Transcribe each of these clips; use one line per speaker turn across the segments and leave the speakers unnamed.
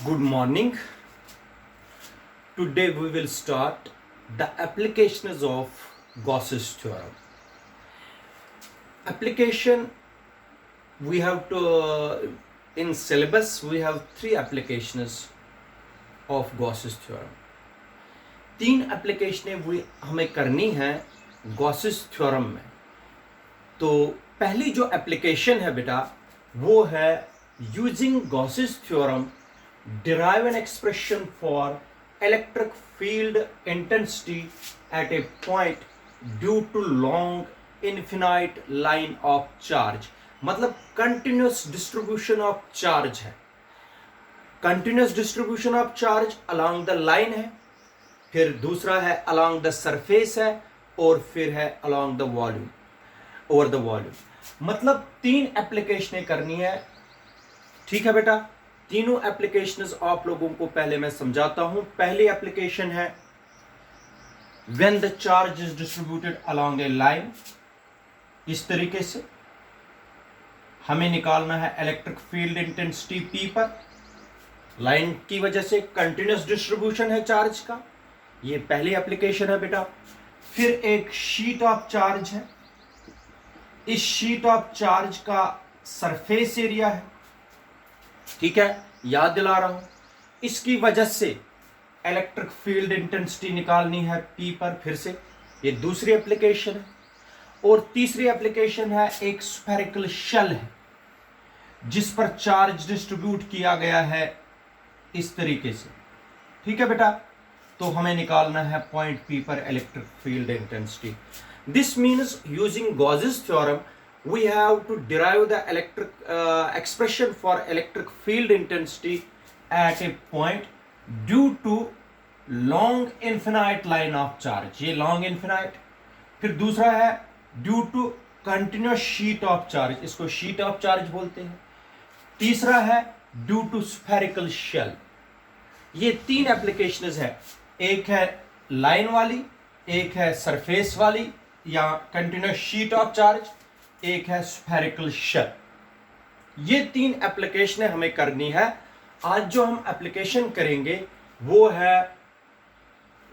Good morning. Today we will start the applications of Gauss's theorem. Application we have to in syllabus we have three applications of Gauss's theorem. तीन एप्लीकेशनें हमें करनी है Gauss's theorem में. तो पहली जो application है बेटा वो है using Gauss's theorem derive an expression for electric field intensity at a point due to long infinite line of charge. मतलब continuous distribution of charge है. continuous distribution of charge along the line है, फिर दूसरा है along the surface है, और फिर है along the volume, over the volume. मतलब तीन एप्लीकेशनें करनी है. ठीक है बेटा, तीनों एप्लीकेशंस आप लोगों को पहले मैं समझाता हूं. पहली एप्लीकेशन है when the charge is distributed along A line. इस तरीके से हमें निकालना है इलेक्ट्रिक फील्ड इंटेंसिटी P पर. लाइन की वजह से कंटिन्यूअस डिस्ट्रीब्यूशन है चार्ज का. ये पहली एप्लीकेशन है बेटा. फिर एक शीट ऑफ चार्ज है. इस शीट ऑफ चार्ज का सरफेस एरिया है. ठीक है, याद दिला रहा हूं. इसकी वजह से इलेक्ट्रिक फील्ड इंटेंसिटी निकालनी है P पर. फिर से ये दूसरी एप्लीकेशन है. और तीसरी एप्लीकेशन है एक स्फेरिकल शेल है जिस पर चार्ज डिस्ट्रीब्यूट किया गया है इस तरीके से. ठीक है बेटा, तो हमें निकालना है पॉइंट P पर electric field intensity. This means using Gauss's theorem we have to derive the expression for electric field intensity at a point due to long infinite line of charge. ये long infinite. फिर दूसरा है due to continuous sheet of charge, इसको sheet of charge बोलते हैं. तीसरा है due to spherical shell. ये तीन एप्लीकेशंस है. एक है लाइन वाली, एक है सरफेस वाली या कंटिन्यूस शीट ऑफ चार्ज, एक है स्फेरिकल शेल. ये तीन एप्लीकेशनें हमें करनी है. आज जो हम एप्लीकेशन करेंगे वो है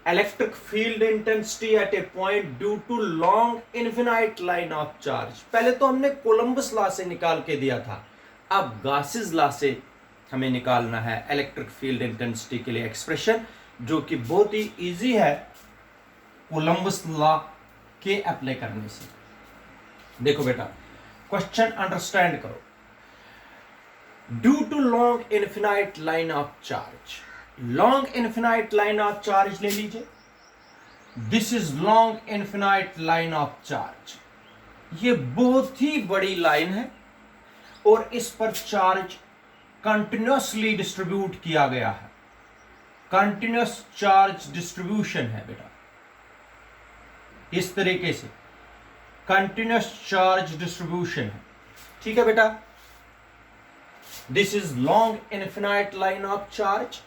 electric field intensity at a point due to long infinite line of charge. पहले तो हमने कोलंबस लॉ से निकाल के दिया था. अब गॉसेस लॉ से हमें निकालना है इलेक्ट्रिक फील्ड इंटेंसिटी के लिए एक्सप्रेशन, जो कि बहुत ही इजी है कोलंबस लॉ के अप्लाई करने से. देखो बेटा, क्वेश्चन अंडरस्टैंड करो. Due to long infinite line of charge. Long infinite line of charge ले लीजिए. This is long infinite line of charge. ये बहुत ही बड़ी लाइन है और इस पर चार्ज कंटिन्यूअसली डिस्ट्रीब्यूट किया गया है. कंटिन्यूअस चार्ज डिस्ट्रीब्यूशन है बेटा. इस तरीके से कंटिन्यूअस चार्ज डिस्ट्रीब्यूशन है. ठीक है बेटा, this is long infinite line of charge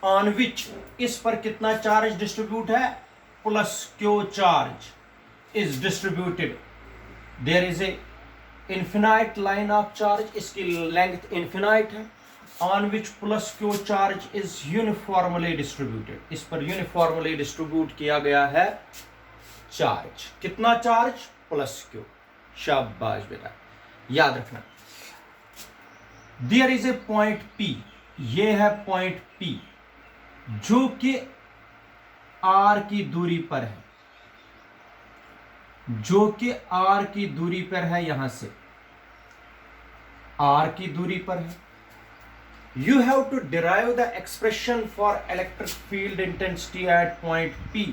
on which, इस पर कितना चार्ज डिस्ट्रीब्यूट है, plus Q charge is distributed. There is a infinite line of charge, इसकी लेंथ इनफिनाइट है, on which plus Q charge is uniformly distributed. इस पर uniformly distribute किया गया है चार्ज. कितना चार्ज, प्लस क्यू. शाबाश बेटा, याद रखना. There is a point P. ये है पॉइंट P जो कि R की दूरी पर है, जो कि R की दूरी पर है. यहां से R की दूरी पर है. You have to derive the expression for electric field intensity at point P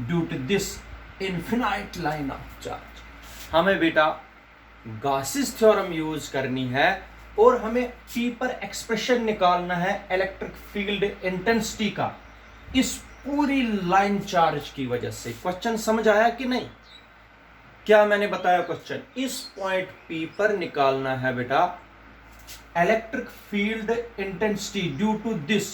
due to this infinite line of charge. हमें बेटा गॉसेस थ्योरम यूज करनी है और हमें P पर एक्सप्रेशन निकालना है इलेक्ट्रिक फील्ड इंटेंसिटी का इस पूरी लाइन चार्ज की वजह से. क्वेश्चन समझ आया कि नहीं? क्या मैंने बताया क्वेश्चन? इस पॉइंट P पर निकालना है बेटा electric field intensity due to this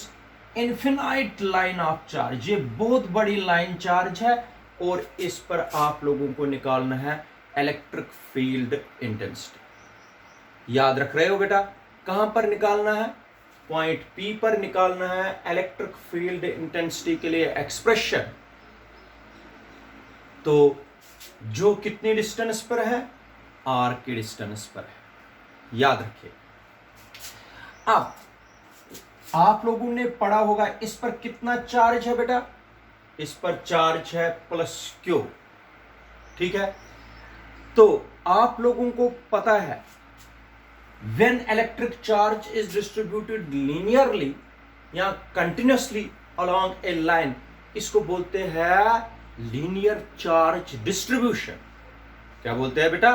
infinite line of charge. ये बहुत बड़ी लाइन चार्ज है और इस पर आप लोगों को निकालना है इलेक्ट्रिक फील्ड इंटेंसिटी. याद रख रहे हो बेटा? कहां पर निकालना है? पॉइंट P पर निकालना है इलेक्ट्रिक फील्ड इंटेंसिटी के लिए एक्सप्रेशन, तो जो कितनी डिस्टेंस पर है, r की डिस्टेंस पर है, याद रखिए। अब आप लोगों ने पढ़ा होगा इस पर कितना चार्ज है बेटा, इस पर चार्ज है +Q, ठीक है। तो आप लोगों को पता है when electric charge is distributed linearly या continuously along a line, इसको बोलते हैं लीनियर चार्ज डिस्ट्रीब्यूशन। क्या बोलते हैं बेटा,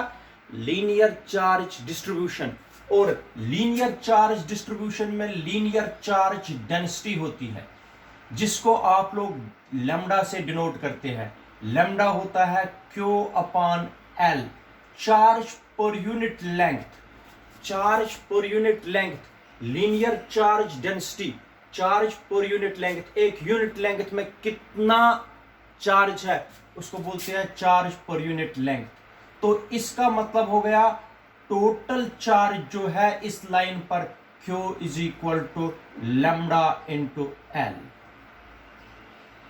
लीनियर चार्ज डिस्ट्रीब्यूशन। और लीनियर चार्ज डिस्ट्रीब्यूशन में लीनियर चार्ज डेंसिटी होती है, जिसको आप लोग लैम्डा से डिनोट करते हैं। लैम्डा होता है Q/L, charge per unit length, charge per unit length, linear charge density, charge per unit length, एक यूनिट लेंथ में कितना चार्ज है उसको बोलते हैं चार्ज पर यूनिट लेंथ। तो इसका मतलब हो गया टोटल चार्ज जो है इस लाइन पर Q = λ/L।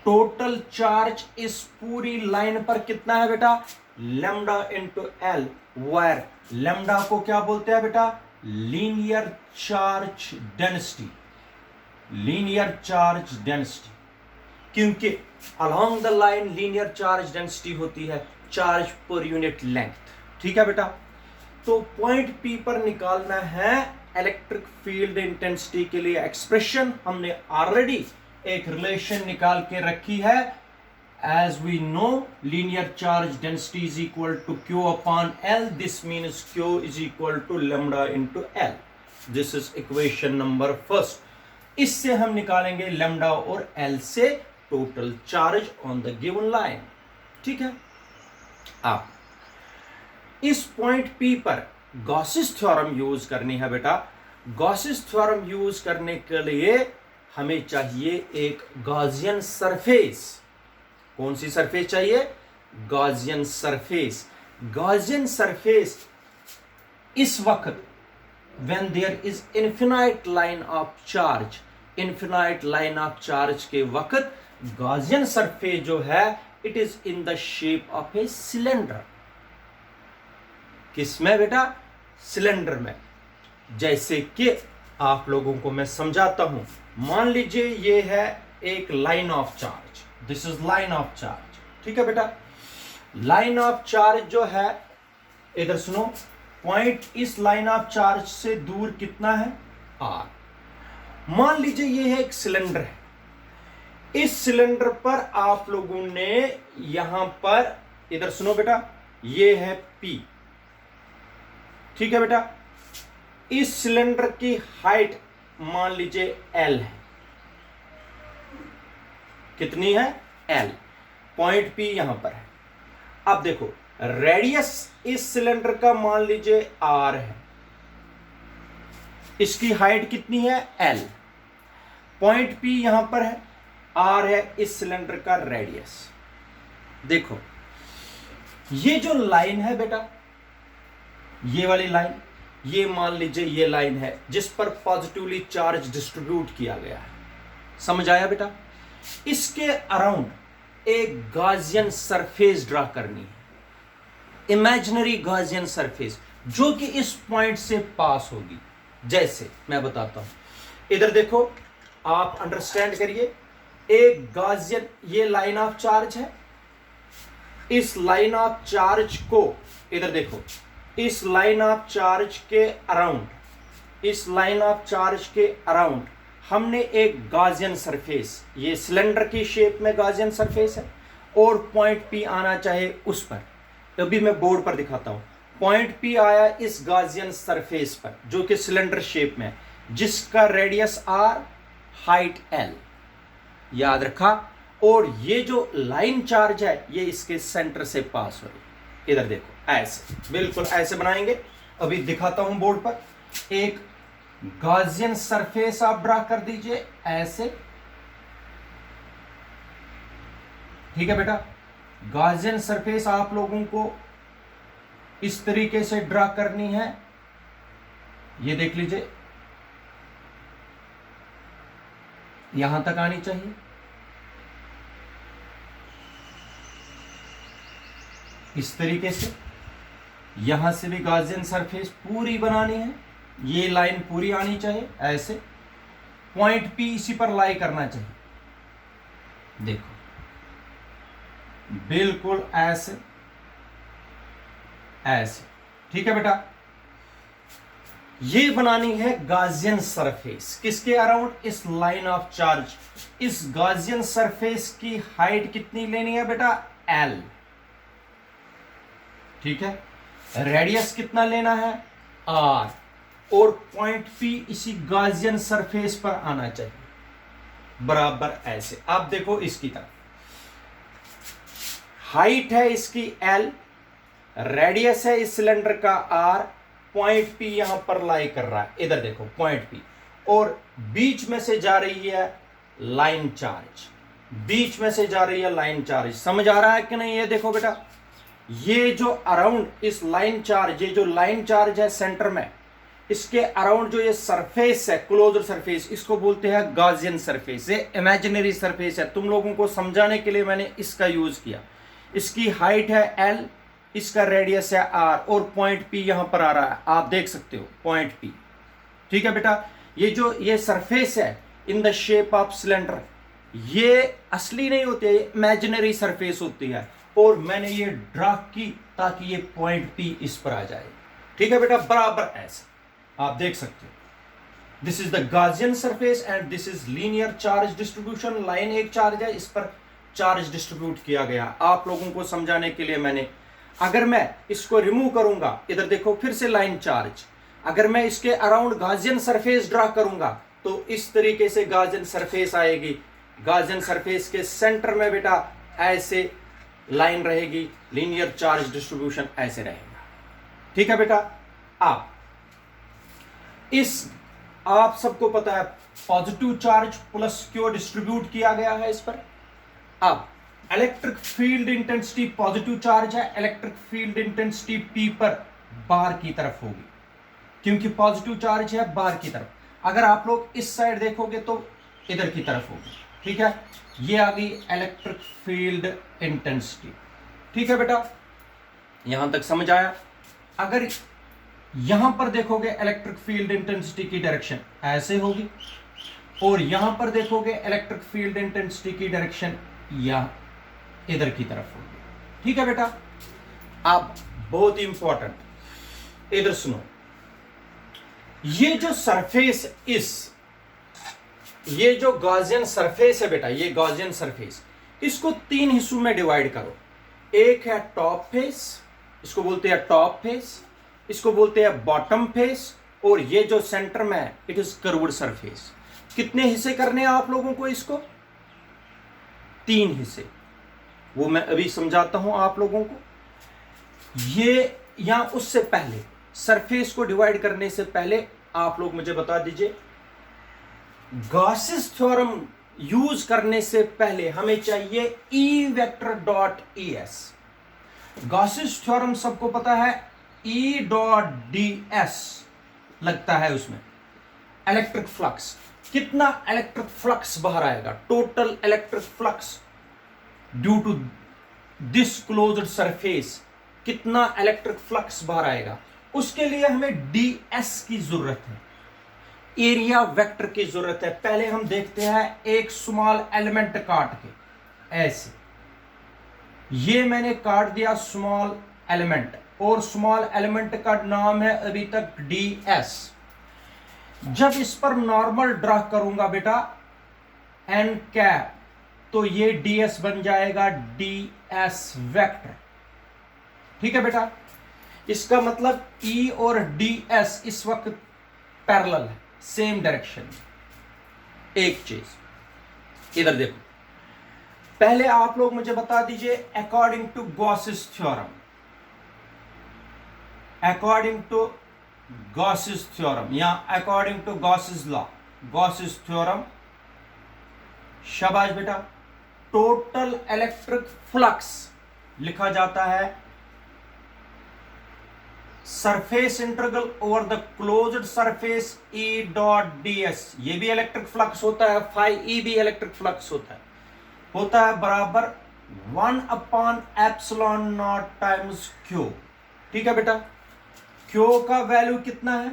टोटल चार्ज इस पूरी लाइन पर कितना है बेटा, λ/L, वायर लैम्डा को क्या बोलते हैं बेटा, linear charge density, linear charge density, क्योंकि along the line linear charge density होती है चार्ज पर यूनिट लेंथ, ठीक है बेटा। तो पॉइंट P पर निकालना है इलेक्ट्रिक फील्ड इंटेंसिटी के लिए एक्सप्रेशन। हमने ऑलरेडी एक रिलेशन निकाल के रखी है, as we know linear charge density is equal to Q/L, this means Q is equal to λ/L, this is equation number 1। इससे हम निकालेंगे लैम्डा और L से total charge on the given line, ठीक है। अब इस पॉइंट P पर गॉसिस थ्योरम यूज करनी है बेटा। गॉसिस थ्योरम यूज करने के लिए हमें चाहिए एक गॉसियन सरफेस। कौन सी सरफेस चाहिए, गॉसियन सरफेस। गॉसियन सरफेस इस वक्त when there is infinite line of charge, infinite line of charge के वक्त गॉसियन सरफेस जो है it is in the shape of a cylinder। किसमें बेटा, सिलेंडर में। जैसे कि आप लोगों को मैं समझाता हूं, मान लीजिए ये है एक line of charge, this is line of charge, ठीक है बेटा। लाइन ऑफ चार्ज जो है, इधर सुनो, पॉइंट इस लाइन ऑफ चार्ज से दूर कितना है, r। मान लीजिए ये है एक सिलेंडर है, इस सिलेंडर पर आप लोगों ने यहां पर, इधर सुनो बेटा, ये है P, ठीक है बेटा। इस सिलेंडर की हाइट मान लीजिए L है, कितनी है, L। पॉइंट P यहां पर है। अब देखो रेडियस इस सिलेंडर का मान लीजिए R है, इसकी हाइट कितनी है, L। पॉइंट P यहां पर है, R है इस सिलेंडर का रेडियस। देखो ये जो लाइन है बेटा, ये वाली लाइन, ये मान लीजिए ये लाइन है जिस पर पॉजिटिवली चार्ज डिस्ट्रीब्यूट किया गया है, समझ आया बेटा। इसके अराउंड एक गॉसियन सरफेस ड्रा करनी है, इमेजिनरी गॉसियन सरफेस, जो कि इस पॉइंट से पास होगी। जैसे मैं बताता हूं, इधर देखो, आप अंडरस्टैंड करिए, एक गॉसियन, ये लाइन ऑफ चार्ज है, इस लाइन ऑफ चार्ज को, इधर देखो, इस लाइन ऑफ चार्ज के अराउंड, इस लाइन ऑफ चार्ज के अराउंड हमने एक गॉसियन सरफेस, ये सिलेंडर की शेप में गॉसियन सरफेस है, और पॉइंट P आना चाहे उस पर। अभी मैं बोर्ड पर दिखाता हूं, पॉइंट P आया इस गॉसियन सरफेस पर जो कि सिलेंडर शेप में, जिसका रेडियस R, हाइट L, याद रखा। और ये जो लाइन चार्ज है ये इसके सेंटर से पास हो रही, इधर देखो, ऐसे, बिल्कुल ऐसे बनाएंगे। अभी दिखाता हूं बोर्ड पर, एक गॉसियन सरफेस आप ड्रा कर दीजिए ऐसे, ठीक है बेटा। गॉसियन सरफेस आप लोगों को इस तरीके से ड्रा करनी है, ये देख लीजिए, यहां तक आनी चाहिए, इस तरीके से। यहां से भी गॉसियन सरफेस पूरी बनानी है, ये लाइन पूरी आनी चाहिए ऐसे। पॉइंट पी इसी पर लाई करना चाहिए, देखो बिल्कुल ऐसे ऐसे, ठीक है बेटा। ये बनानी है गॉसियन सरफेस, किसके अराउंड, इस लाइन ऑफ चार्ज। इस गॉसियन सरफेस की हाइट कितनी लेनी है बेटा, एल, ठीक है। रेडियस कितना लेना है, आर, और पॉइंट पी इसी गॉसियन सरफेस पर आना चाहिए बराबर ऐसे। आप देखो इसकी तरफ, हाइट है इसकी एल, रेडियस है इस सिलेंडर का आर, पॉइंट पी यहां पर लाई कर रहा है, इधर देखो पॉइंट पी, और बीच में से जा रही है लाइन चार्ज, बीच में से जा रही है लाइन चार्ज। समझ आ रहा है कि नहीं, ये देखो बेटा, ये जो अराउंड इस लाइन चार्ज, ये जो लाइन चार्ज है सेंटर में, इसके अराउंड जो ये सरफेस है, क्लोज्ड सरफेस, इसको बोलते हैं गॉसियन सरफेस। ये इमेजिनरी सरफेस है, तुम लोगों को समझाने के लिए मैंने इसका यूज किया। इसकी हाइट है एल, इसका रेडियस है आर, और पॉइंट पी यहां पर आ रहा है, आप देख सकते हो पॉइंट पी, ठीक है बेटा। ये जो ये सरफेस है in the shape of cylinder, ये असली नहीं होती है, ये इमेजिनरी सरफेस होती है, और मैंने ये ड्रा की ताकि ये पॉइंट पी इस पर आ जाए, ठीक है बेटा, बराबर ऐसा आप देख सकते हो। This is the Gaussian surface and this is linear charge distribution. Line एक चार्ज है, इस पर चार्ज डिस्ट्रीब्यूट किया गया। आप लोगों को समझाने के लिए मैंने, अगर मैं इसको रिमूव करूंगा, इधर देखो फिर से लाइन चार्ज, अगर मैं इसके अराउंड गॉसियन सरफेस ड्रा करूंगा तो इस तरीके से गॉसियन सरफेस आएगी। गॉसियन सरफेस के सेंटर में बेटा ऐसे लाइन रहेगी, लीनियर चार्ज डिस्ट्रीब्यूशन ऐसे रहेगा, ठीक है बेटा। आप सबको पता है positive charge plus Q distribute किया गया है इस पर। अब electric field intensity, positive charge है, इलेक्ट्रिक फील्ड इंटेंसिटी पी पर बार की तरफ होगी, क्योंकि पॉजिटिव चार्ज है बार की तरफ। अगर आप लोग इस साइड देखोगे तो इधर की तरफ होगी, ठीक है। ये आ गई इलेक्ट्रिक फील्ड इंटेंसिटी, ठीक है बेटा, यहां तक समझ आया। अगर यहां पर देखोगे इलेक्ट्रिक फील्ड इंटेंसिटी की डायरेक्शन ऐसे होगी, और यहां पर देखोगे इलेक्ट्रिक फील्ड इंटेंसिटी की डायरेक्शन या इधर की तरफ होगी, ठीक है बेटा। अब बहुत इंपॉर्टेंट, इधर सुनो, ये जो सरफेस, ये जो गॉसियन सरफेस है बेटा, ये गॉसियन सरफेस, इसको तीन हिस्सों में डिवाइड करो। एक है टॉप फेस, इसको बोलते हैं टॉप फेस, इसको बोलते हैं बॉटम फेस, और ये जो सेंटर में है इट इज कर्व्ड सरफेस। कितने हिस्से करने हैं आप लोगों को इसको, तीन हिस्से, वो मैं अभी समझाता हूं आप लोगों को। ये या उससे पहले, सरफेस को डिवाइड करने से पहले आप लोग मुझे बता दीजिए, गॉसेस थ्योरम यूज करने से पहले हमें चाहिए E vector dot E S. Gauss's theorem सबको पता है, ई डॉट डी एस लगता है उसमें, इलेक्ट्रिक फ्लक्स, कितना इलेक्ट्रिक फ्लक्स बाहर आएगा, total electric flux due to this closed surface, कितना इलेक्ट्रिक फ्लक्स बाहर आएगा, उसके लिए हमें ds की जरूरत है, एरिया वेक्टर की जरूरत है। पहले हम देखते हैं एक स्मॉल एलिमेंट काट के, ऐसे, ये मैंने काट दिया स्मॉल एलिमेंट, और स्मॉल एलिमेंट का नाम है अभी तक ds। जब इस पर नॉर्मल ड्रा करूंगा बेटा n कैप, तो ये ds बन जाएगा ds वेक्टर, ठीक है बेटा। इसका मतलब E और ds इस वक्त पैरेलल है, सेम डायरेक्शन। एक चीज इधर देखो, पहले आप लोग मुझे बता दीजिए according to Gauss's theorem, according to Gauss's theorem या according to Gauss's law, Gauss's theorem, शाबाश बेटा, टोटल इलेक्ट्रिक फ्लक्स लिखा जाता है surface integral over the closed surface E dot ds, ये भी इलेक्ट्रिक फ्लक्स होता है, फाई E भी इलेक्ट्रिक फ्लक्स होता है बराबर 1/ε0 टाइम्स Q। ठीक है बेटा, Q का वैल्यू कितना है,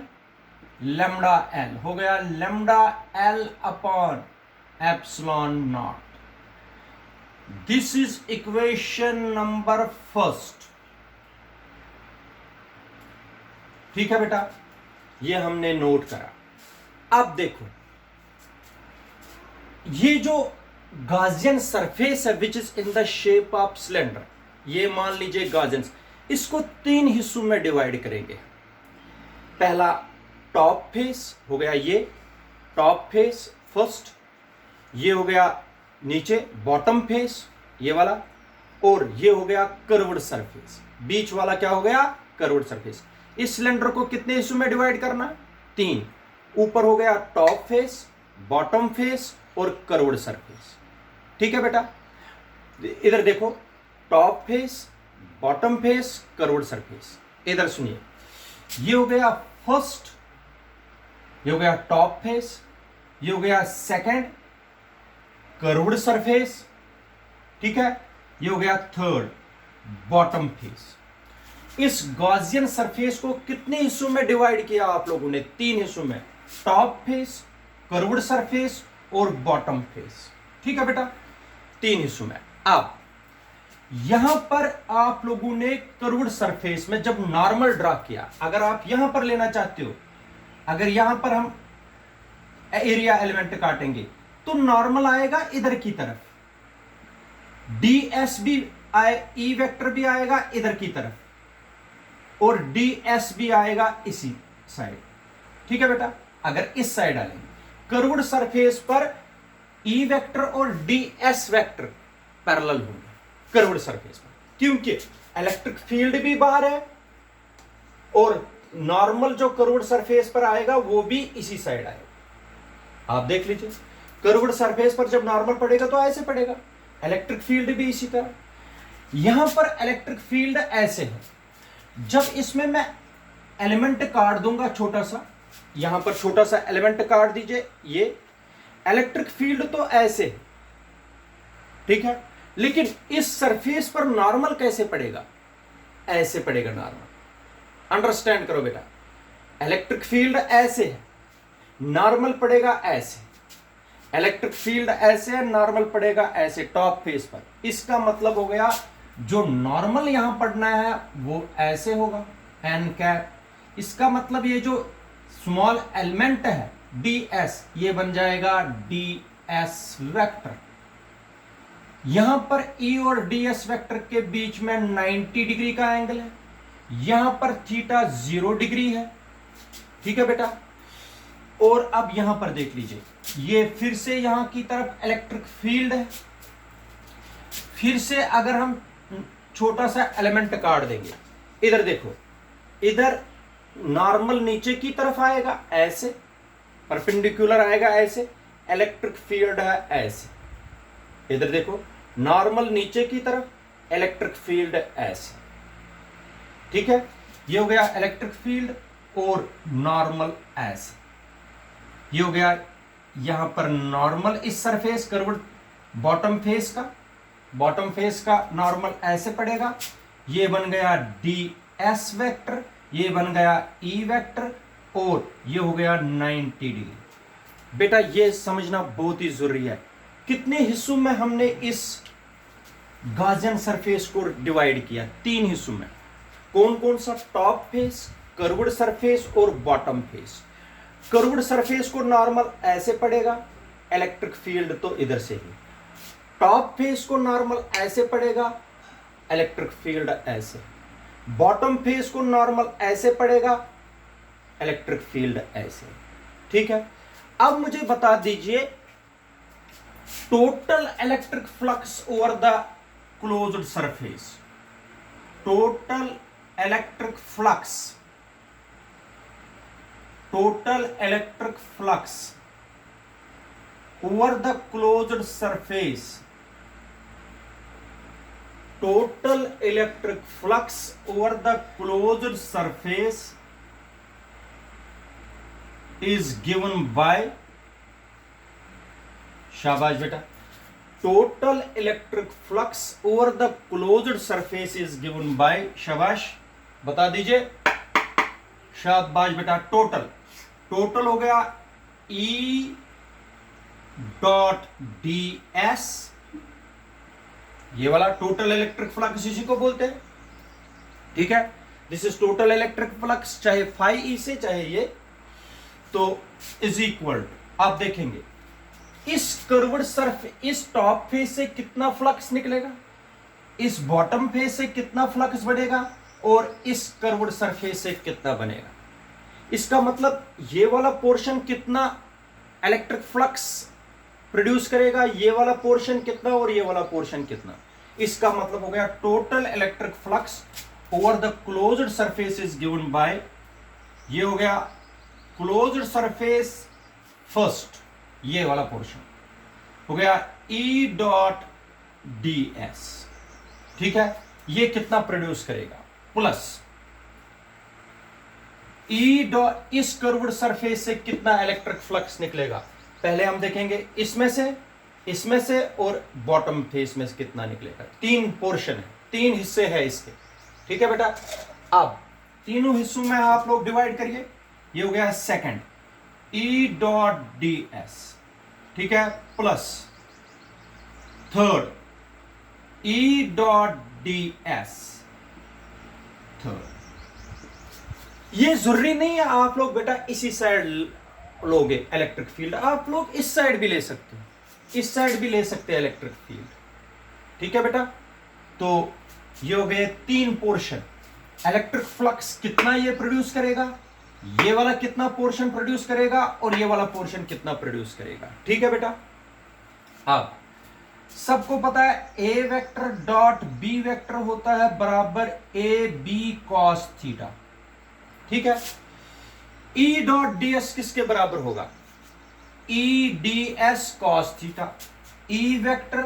लैम्डा L हो गया, lambda L upon epsilon not. This is equation number first. ठीक है बेटा, ये हमने नोट करा। अब देखो, ये जो गॉसियन सरफेस है which is in the shape of cylinder, ये मान लीजिए गॉसियन, इसको 3 हिस्सों में डिवाइड करेंगे। पहला टॉप फेस हो गया, ये टॉप फेस फर्स्ट, ये हो गया नीचे बॉटम फेस ये वाला, और ये हो गया कर्व्ड सरफेस, बीच वाला क्या हो गया, कर्व्ड सरफेस। इस सिलेंडर को कितने हिस्सों में डिवाइड करना है, 3। ऊपर हो गया टॉप फेस, बॉटम फेस और कर्व्ड सरफेस। ठीक है बेटा, इधर देखो, top face, bottom face, curved surface. इधर सुनिए, ये हो गया फर्स्ट, ये हो गया टॉप फेस, ये हो गया सेकंड कर्व्ड सरफेस। ठीक है, ये हो गया थर्ड बॉटम फेस। इस गॉसियन सरफेस को कितने हिस्सों में डिवाइड किया आप लोगों ने, 3 हिस्सों में, टॉप फेस, कर्व्ड सरफेस और बॉटम फेस। ठीक है बेटा, 3 हिस्सों में। अब यहां पर आप लोगों ने कर्व्ड सरफेस में जब नॉर्मल ड्रा किया, अगर आप यहां पर लेना चाहते हो, अगर यहां पर हम एरिया एलिमेंट काटेंगे तो नॉर्मल आएगा इधर की तरफ, ds भी आए, E वेक्टर भी आएगा इधर की तरफ, और ds भी आएगा इसी साइड। ठीक है बेटा, अगर इस साइड डालेंगे कर्व्ड सरफेस पर E वेक्टर और ds वेक्टर पैरेलल होंगे कर्व्ड सरफेस पर, क्योंकि इलेक्ट्रिक फील्ड भी बाहर है और नॉर्मल जो कर्व्ड सरफेस पर आएगा वो भी इसी साइड आएगा। आप देख लीजिए, कर्व्ड सरफेस पर जब नॉर्मल पड़ेगा तो ऐसे पड़ेगा, इलेक्ट्रिक फील्ड भी इसी तरह। यहां पर इलेक्ट्रिक फील्ड ऐसे है, जब इसमें मैं एलिमेंट काट दूंगा छोटा सा, यहां पर छोटा सा एलिमेंट काट दीजिए, ये इलेक्ट्रिक फील्ड तो ऐसे है। ठीक है, लेकिन इस सरफेस पर नॉर्मल कैसे पड़ेगा, ऐसे पड़ेगा नॉर्मल। अंडरस्टैंड करो बेटा, इलेक्ट्रिक फील्ड ऐसे है, नॉर्मल पड़ेगा ऐसे, इलेक्ट्रिक फील्ड ऐसे है, नॉर्मल पड़ेगा ऐसे टॉप फेस पर। इसका मतलब हो गया जो नॉर्मल यहां पड़ना है वो ऐसे होगा, एन कैप। इसका मतलब ये जो स्मॉल एलिमेंट है ds, ये बन जाएगा ds वेक्टर। यहां पर E और ds वेक्टर के बीच में 90 डिग्री का एंगल है, यहां पर थीटा 0 डिग्री है। ठीक है बेटा, और अब यहां पर देख लीजिए, ये फिर से यहां की तरफ इलेक्ट्रिक फील्ड है, फिर से अगर हम छोटा सा एलिमेंट काट देंगे, इधर देखो, इधर नॉर्मल नीचे की तरफ आएगा ऐसे, परपेंडिकुलर आएगा ऐसे, इलेक्ट्रिक फील्ड है ऐसे। इधर देखो, नॉर्मल नीचे की तरफ, इलेक्ट्रिक फील्ड ऐसे। ठीक है, ये हो गया इलेक्ट्रिक फील्ड और नॉर्मल ऐसे। ये हो गया यहां पर नॉर्मल इस सरफेस कर्व्ड बॉटम फेस का नॉर्मल ऐसे पड़ेगा, ये बन गया ds वेक्टर, ये बन गया E वेक्टर, और ये हो गया 90 डिग्री। बेटा ये समझना बहुत ही जरूरी है, कितने हिस्सों में हमने इस गॉसियन सरफेस को डिवाइड किया, 3 हिस्सों में। कौन कौन सा, टॉप फेस, कर्व्ड सरफेस और बॉटम फेस। कर्व्ड सरफेस को नॉर्मल ऐसे पड़ेगा, इलेक्ट्रिक फील्ड तो इधर से ही। टॉप फेस को नॉर्मल ऐसे पड़ेगा, इलेक्ट्रिक फील्ड ऐसे। बॉटम फेस को नॉर्मल ऐसे पड़ेगा, इलेक्ट्रिक फील्ड ऐसे। ठीक है, अब मुझे बता दीजिए total electric flux over the closed surface. Total electric flux, total electric flux over the closed surface, total electric flux over the closed surface is given by, शाबाश बेटा, total electric flux over the closed surface is given by, शाबाश, बता दीजिए, शाबाश बेटा, total हो गया E dot D S, ये वाला टोटल इलेक्ट्रिक फ्लक्स इसी को बोलते हैं, ठीक है। This is total electric flux, चाहे फाई ई से चाहे ये, तो इज इक्वल, आप देखेंगे इस कर्व्ड सरफेस, इस टॉप फेस से कितना फ्लक्स निकलेगा, इस बॉटम फेस से कितना फ्लक्स बढ़ेगा, और इस कर्व्ड सरफेस से कितना बनेगा। इसका मतलब ये वाला पोर्शन कितना इलेक्ट्रिक फ्लक्स प्रोड्यूस करेगा, ये वाला पोर्शन कितना और ये वाला पोर्शन कितना। इसका मतलब हो गया total electric flux over the closed surface is given by, ये हो गया क्लोज्ड सरफेस फर्स्ट, ये वाला पोर्शन हो गया E डॉट डी एस, ठीक है। ये कितना प्रोड्यूस करेगा, प्लस E डॉट, इस कर्व्ड सरफेस से कितना इलेक्ट्रिक फ्लक्स निकलेगा। पहले हम देखेंगे इसमें से और बॉटम फेस में से कितना निकलेगा। तीन पोर्शन है, तीन हिस्से हैं इसके, ठीक है बेटा। अब तीनों हिस्सों में आप लोग डिवाइड करिए, ये हो गया second E dot D S, ठीक है, plus third E dot D S third. ये जरूरी नहीं है आप लोग बेटा इसी साइड लोगे इलेक्ट्रिक फील्ड, आप लोग इस साइड भी ले सकते हो, इस साइड भी ले सकते हैं इलेक्ट्रिक फील्ड, ठीक है बेटा। तो ये हो गए तीन पोर्शन, इलेक्ट्रिक फ्लक्स कितना ये प्रोड्यूस करेगा, ये वाला कितना पोर्शन प्रोड्यूस करेगा, और ये वाला पोर्शन कितना प्रोड्यूस करेगा, ठीक है बेटा। अब सबको पता है ए वेक्टर डॉट बी वेक्टर होता है बराबर ए बी कॉस थीटा, ठीक है। E डॉट डी एस किसके बराबर होगा, E D S cos theta. E vector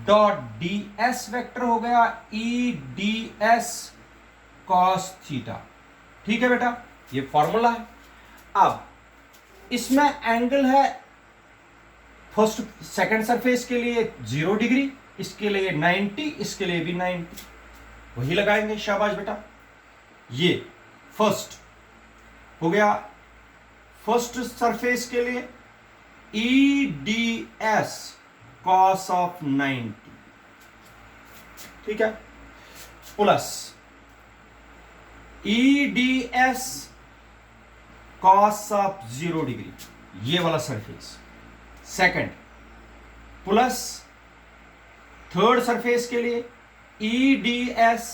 dot D S vector हो गया E D S cos theta, ठीक है बेटा, ये फॉर्मूला है। अब इसमें एंगल है फर्स्ट सेकंड सरफेस के लिए 0 डिग्री, इसके लिए 90, इसके लिए भी 90, वही लगाएंगे, शाबाश बेटा। ये फर्स्ट हो गया, फर्स्ट सरफेस के लिए E D S cos of 90, ठीक है, plus E D S cos of 0 degree, ये वाला surface second, plus third surface के लिए E D S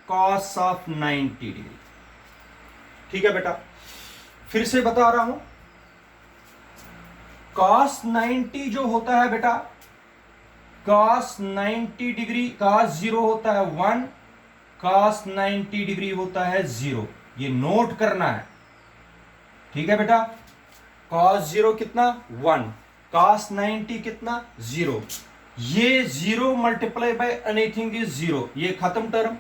cos of 90 degree, ठीक है बेटा। फिर से बता रहा हूं, cos 90 जो होता है बेटा, cos 90 डिग्री, cos 0 होता है 1, cos 90 डिग्री होता है 0, ये नोट करना है, ठीक है बेटा। cos 0 कितना 1, cos 90 कितना 0, ये 0 मल्टीप्लाई बाय एनीथिंग इज 0, ये खत्म टर्म,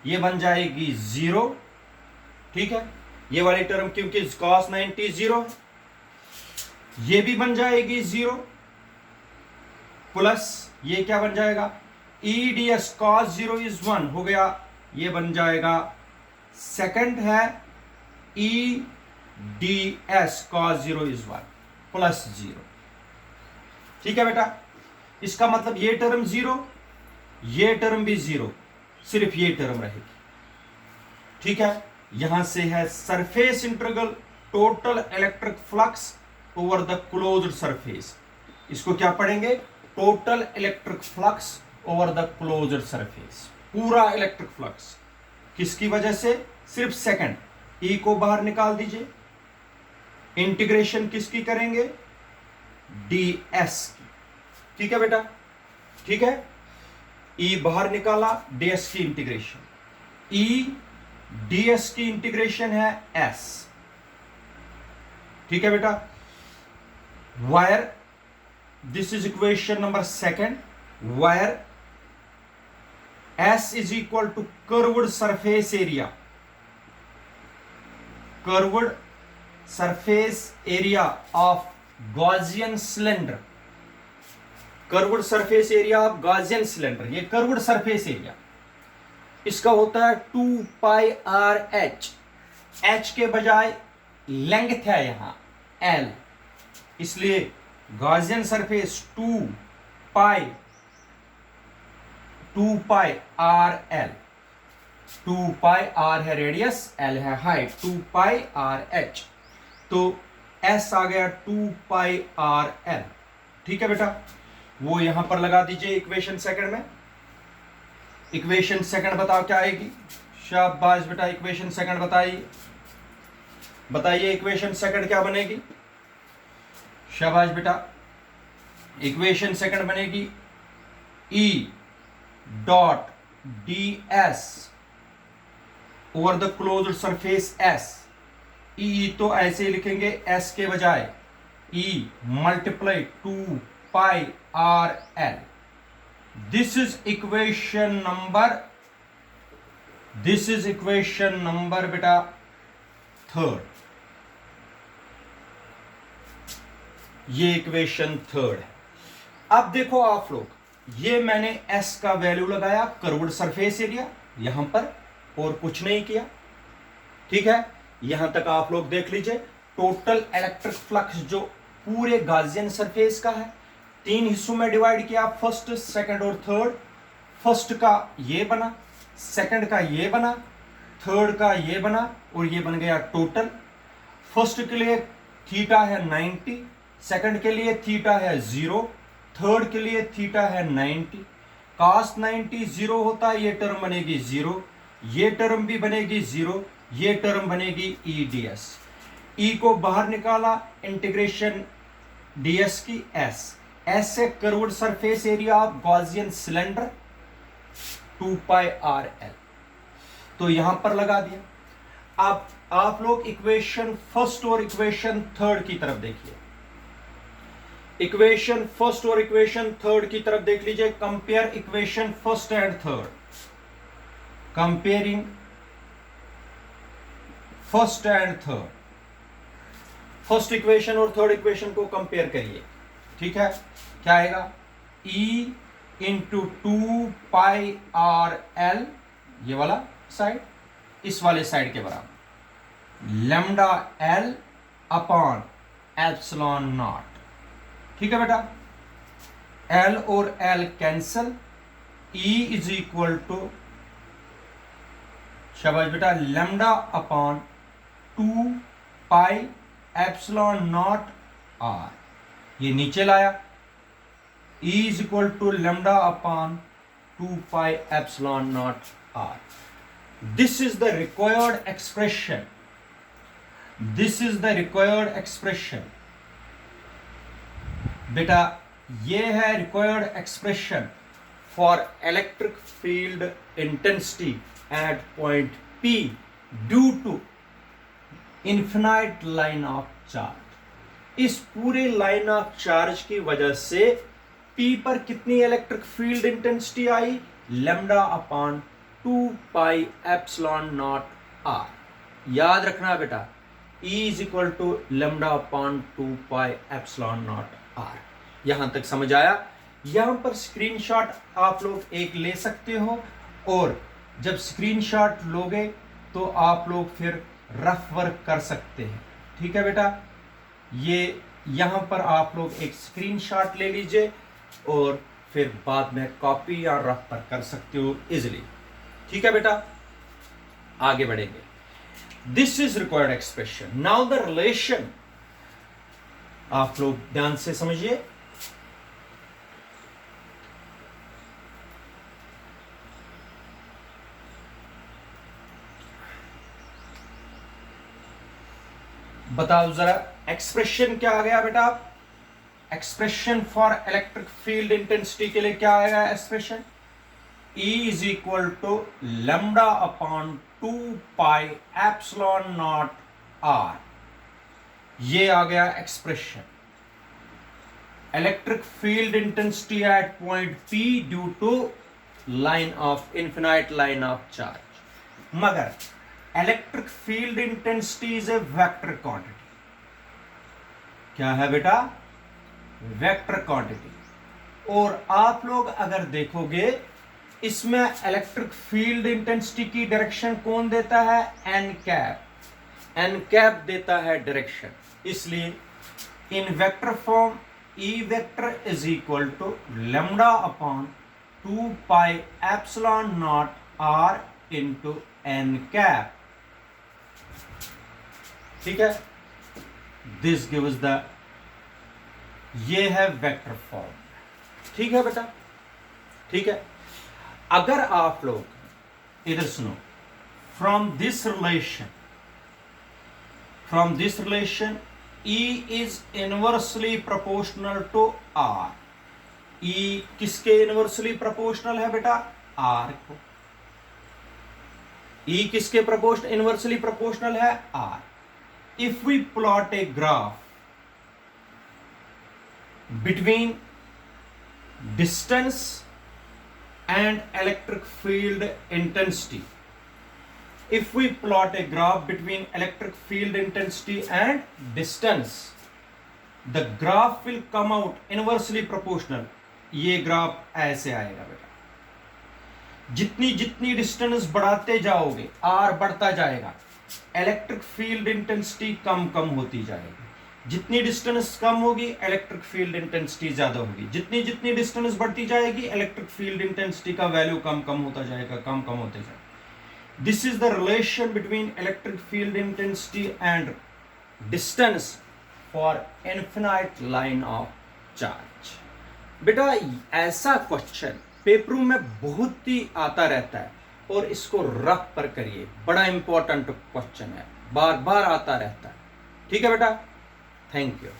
ये बन जाएगी 0, ठीक है। ये वाली टर्म क्योंकि cos 90 0, ये भी बन जाएगी 0, प्लस ये क्या बन जाएगा, E D S cos 0 is 1 हो गया, ये बन जाएगा सेकंड है E D S cos 0 is 1 plus 0, ठीक है बेटा। इसका मतलब ये टर्म 0, ये टर्म भी 0, सिर्फ ये टर्म रहेगी, ठीक है। यहां से है surface integral total electric flux over the closed surface, इसको क्या पढ़ेंगे, total electric flux over the closed surface, पूरा इलेक्ट्रिक फ्लक्स किसकी वजह से, सिर्फ सेकंड, E को बाहर निकाल दीजिए, इंटीग्रेशन किसकी करेंगे, ds की, ठीक है बेटा, ठीक है। E बाहर निकाला, ds की इंटीग्रेशन, E ds की इंटीग्रेशन है s, ठीक है बेटा। Wire, this is equation number second, wire S is equal to curved surface area, curved surface area of Gaussian cylinder, curved surface area of Gaussian cylinder, ये curved surface area इसका होता है 2 pi R H, H के बजाय length है यहां L, इसलिए Gaussian surface 2 pi R L, 2 pi R है रेडियस, एल है हाइट, 2 पाई आर एच, तो एस आ गया 2 पाई आर एल। ठीक है बेटा, वो यहां पर लगा दीजिए इक्वेशन सेकंड में। इक्वेशन सेकंड बताओ क्या आएगी? शाबाश बेटा, इक्वेशन सेकंड बताइए इक्वेशन सेकंड क्या बनेगी? शाबाश बेटा, इक्वेशन सेकंड बनेगी E dot D S over the closed surface S। E तो ऐसे ही लिखेंगे S के बजाय, E multiply 2 pi R L. This is equation number बेटा थर्ड, ये इक्वेशन थर्ड है। अब देखो आप लोग, ये मैंने S का वैल्यू लगाया कर्व्ड सरफेस एरिया यहां पर, और कुछ नहीं किया। ठीक है, यहां तक आप लोग देख लीजिए। टोटल इलेक्ट्रिक फ्लक्स जो पूरे गॉसियन सरफेस का है, 3 हिस्सों में डिवाइड किया, फर्स्ट, सेकंड और थर्ड। फर्स्ट का ये बना, सेकंड का ये बना, थर्ड का ये बना, और ये बन गया टोटल। फर्स्ट के लिए थीटा है 90, सेकंड के लिए थीटा है 0, थर्ड के लिए थीटा है 90। cos 90 0 होता है, ये टर्म बनेगी 0, ये टर्म भी बनेगी 0, ये टर्म बनेगी ई डी एस। ई को बाहर निकाला, इंटीग्रेशन ds की s, s से curved surface area of Gaussian cylinder 2 pi R L, तो यहां पर लगा दिया। अब आप लोग इक्वेशन फर्स्ट और इक्वेशन थर्ड की तरफ देखिए। इक्वेशन फर्स्ट और इक्वेशन थर्ड की तरफ देख लीजिए। Compare equation first and third, comparing first and third, first equation और थर्ड इक्वेशन को कंपेयर करिए। ठीक है, क्या आएगा? E into 2 pi R L, ये वाला साइड इस वाले साइड के बराबर, lambda L upon epsilon naught. ठीक है बेटा, L और L cancel, E is equal to, शाबाश बेटा, lambda upon 2 pi epsilon naught R, ये नीचे लाया, E is equal to lambda upon 2 pi epsilon naught R। This is the required expression, this is the required expression बेटा, ये है required expression for electric field intensity at point P due to infinite line of charge. इस पूरे line of charge की वजह से P पर कितनी इलेक्ट्रिक फील्ड इंटेंसिटी आई? Lambda upon 2 pi epsilon naught R। याद रखना बेटा, E is equal to lambda upon 2 pi epsilon naught R। यहां तक समझ आया? यहां पर स्क्रीनशॉट आप लोग एक ले सकते हो, और जब स्क्रीनशॉट लोगे तो आप लोग फिर रफ वर्क कर सकते हैं। ठीक है बेटा, ये यहां पर आप लोग एक स्क्रीनशॉट ले लीजिए और फिर बाद में कॉपी या रफ पर कर सकते हो इजिली। ठीक है बेटा, आगे बढ़ेंगे। This is required expression. Now the relation, आप लोग ध्यान से समझिए। बताओ जरा, एक्सप्रेशन क्या आ गया बेटा? Expression for electric field intensity के लिए क्या आएगा expression? E is equal to lambda upon 2 pi epsilon naught R। ये आ गया expression. Electric field intensity at point P due to line of infinite line of charge. मगर electric field intensity is a vector quantity. क्या है बेटा? Vector quantity. और आप लोग अगर देखोगे इसमें इलेक्ट्रिक फील्ड इंटेंसिटी की डायरेक्शन कौन देता है? N cap. एन कैप देता है डायरेक्शन। इसलिए in vector form E vector is equal to lambda upon 2 pi epsilon naught R into n cap. ठीक है, दिस गिव्स द, ये है वेक्टर फॉर्म। ठीक है बेटा, ठीक है। अगर आप लोग इधर सुनो, from this relation E is inversely proportional to R। E किसके इनवर्सली प्रोपोर्शनल है बेटा? R को। E किसके इनवर्सली प्रोपोर्शनल है? R। If we plot a graph between distance and electric field intensity, if we plot a graph between electric field intensity and distance, the graph will come out inversely proportional। ये graph ऐसे आएगा बेटा। जितनी जितनी distance बढ़ाते जाओगे R बढ़ता जाएगा, इलेक्ट्रिक फील्ड इंटेंसिटी कम कम होती जाएगी। जितनी डिस्टेंस कम होगी इलेक्ट्रिक फील्ड इंटेंसिटी ज्यादा होगी। जितनी जितनी डिस्टेंस बढ़ती जाएगी इलेक्ट्रिक फील्ड इंटेंसिटी का वैल्यू कम कम होता जाएगा, कम कम होते जाएगा। This is the relation between electric field intensity and distance for infinite line of charge। बेटा ऐसा क्वेश्चन पेपरों में बहुत ही आता रहता है और इसको रफ पर करिए, बड़ा इंपॉर्टेंट क्वेश्चन है, बार बार आता रहता है। ठीक है बेटा, थैंक यू।